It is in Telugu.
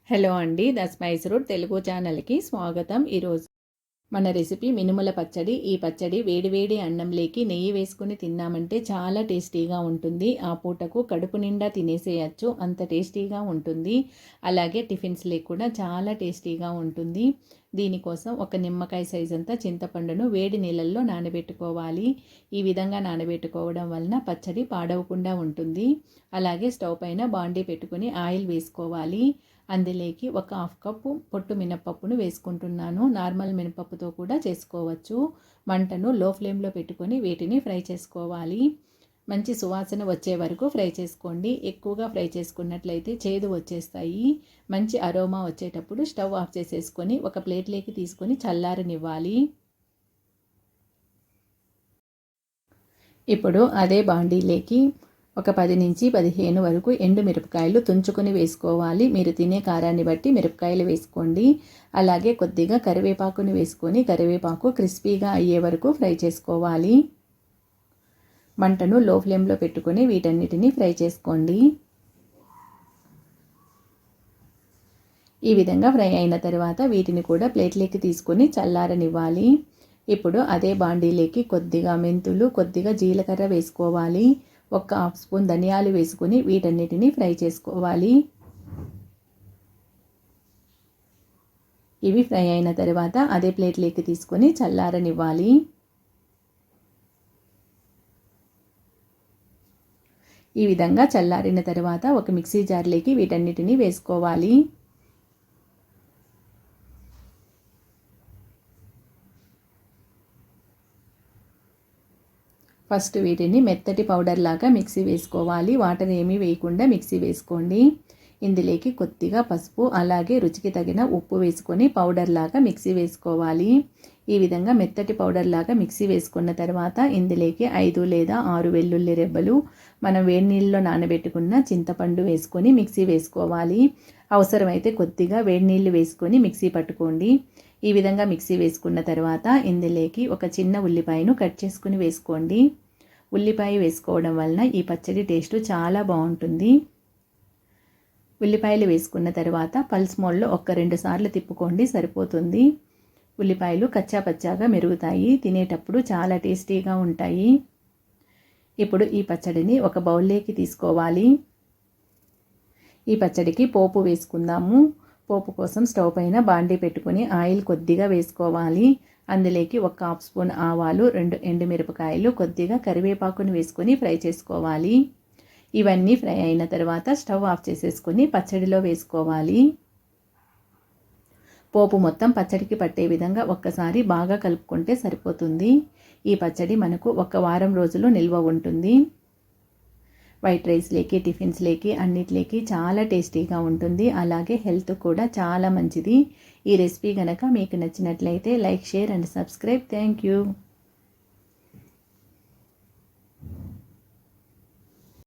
హలో అండి, ద స్పైస్ రూట్ తెలుగు ఛానల్కి స్వాగతం. ఈరోజు మన రెసిపీ మినుముల పచ్చడి. ఈ పచ్చడి వేడివేడి అన్నంలోకి నెయ్యి వేసుకుని తిన్నామంటే చాలా టేస్టీగా ఉంటుంది. ఆ పూటకు కడుపు నిండా తినేసేయచ్చు, అంత టేస్టీగా ఉంటుంది. అలాగే టిఫిన్స్లోకి కూడా చాలా టేస్టీగా ఉంటుంది. దీనికోసం ఒక నిమ్మకాయ సైజ్ అంతా చింతపండును వేడి నీళ్ళల్లో నానబెట్టుకోవాలి. ఈ విధంగా నానబెట్టుకోవడం వలన పచ్చడి పాడవకుండా ఉంటుంది. అలాగే స్టవ్ పైన బాండీ పెట్టుకుని ఆయిల్ వేసుకోవాలి. అందులోకి ఒక హాఫ్ కప్పు పొట్టు మినపప్పును వేసుకుంటున్నాను. నార్మల్ మినపప్పుతో కూడా చేసుకోవచ్చు. మంటను లో ఫ్లేమ్లో పెట్టుకొని వీటిని ఫ్రై చేసుకోవాలి. మంచి సువాసన వచ్చే వరకు ఫ్రై చేసుకోండి. ఎక్కువగా ఫ్రై చేసుకున్నట్లయితే చేదు వచ్చేస్తాయి. మంచి అరోమా వచ్చేటప్పుడు స్టవ్ ఆఫ్ చేసేసుకొని ఒక ప్లేట్లోకి తీసుకొని చల్లారనివ్వాలి. ఇప్పుడు అదే బాండీలోకి ఒక 10 నుంచి 15 వరకు ఎండు మిరపకాయలు తుంచుకొని వేసుకోవాలి. మీరు తినే కారాన్ని బట్టి మిరపకాయలు వేసుకోండి. అలాగే కొద్దిగా కరివేపాకుని వేసుకొని కరివేపాకు క్రిస్పీగా అయ్యే వరకు ఫ్రై చేసుకోవాలి. మంటను లో ఫ్లేమ్లో పెట్టుకొని వీటన్నిటిని ఫ్రై చేసుకోండి. ఈ విధంగా ఫ్రై అయిన తర్వాత వీటిని కూడా ప్లేట్లోకి తీసుకొని చల్లారనివ్వాలి. ఇప్పుడు అదే బాండీలోకి కొద్దిగా మెంతులు, కొద్దిగా జీలకర్ర వేసుకోవాలి. ఒక హాఫ్ స్పూన్ ధనియాలు వేసుకొని వీటన్నిటిని ఫ్రై చేసుకోవాలి. ఇవి ఫ్రై అయిన తర్వాత అదే ప్లేట్లోకి తీసుకొని చల్లారనివ్వాలి. ఈ విధంగా చల్లారిన తర్వాత ఒక మిక్సీ జార్లోకి వీటన్నిటిని వేసుకోవాలి. ఫస్ట్ వీటిని మెత్తటి పౌడర్ లాగా మిక్సీ వేసుకోవాలి. వాటర్ ఏమీ వేయకుండా మిక్సీ వేసుకోండి. ఇందులోకి కొద్దిగా పసుపు అలాగే రుచికి తగిన ఉప్పు వేసుకొని పౌడర్ లాగా మిక్సీ వేసుకోవాలి. ఈ విధంగా మెత్తటి పౌడర్ లాగా మిక్సీ వేసుకున్న తర్వాత ఇందులోకి 5 లేదా 6 వెల్లుల్లి రెబ్బలు, మనం వేడి నీళ్ళలో నానబెట్టుకున్న చింతపండు వేసుకొని మిక్సీ వేసుకోవాలి. అవసరమైతే కొద్దిగా వేడి నీళ్ళు వేసుకొని మిక్సీ పట్టుకోండి. ఈ విధంగా మిక్సీ వేసుకున్న తర్వాత ఇందులోకి ఒక చిన్న ఉల్లిపాయను కట్ చేసుకుని వేసుకోండి. ఉల్లిపాయ వేసుకోవడం వలన ఈ పచ్చడి టేస్ట్ చాలా బాగుంటుంది. ఉల్లిపాయలు వేసుకున్న తర్వాత పల్స్ మోడ్లో 1-2 సార్లు తిప్పుకోండి, సరిపోతుంది. ఉల్లిపాయలు కచ్చా పచ్చాగా మెరుగుతాయి, తినేటప్పుడు చాలా టేస్టీగా ఉంటాయి. ఇప్పుడు ఈ పచ్చడిని ఒక బౌల్లోకి తీసుకోవాలి. ఈ పచ్చడికి పోపు వేసుకుందాము. పోపు కోసం స్టవ్ పైన బాండీ పెట్టుకొని ఆయిల్ కొద్దిగా వేసుకోవాలి. అందులోకి ఒక హాఫ్ స్పూన్ ఆవాలు, 2 ఎండుమిరపకాయలు, కొద్దిగా కరివేపాకుని వేసుకొని ఫ్రై చేసుకోవాలి. ఇవన్నీ ఫ్రై అయిన తర్వాత స్టవ్ ఆఫ్ చేసేసుకొని పచ్చడిలో వేసుకోవాలి. పోపు మొత్తం పచ్చడికి పట్టే విధంగా ఒక్కసారి బాగా కలుపుకుంటే సరిపోతుంది. ఈ పచ్చడి మనకు 1 వారం రోజులు నిల్వ ఉంటుంది. వైట్ రైస్లోకి, టిఫిన్స్లోకి అన్నిట్లోకి చాలా టేస్టీగా ఉంటుంది. అలాగే హెల్త్ కూడా చాలా మంచిది. ఈ రెసిపీ కనుక మీకు నచ్చినట్లయితే like, share and subscribe. Thank you.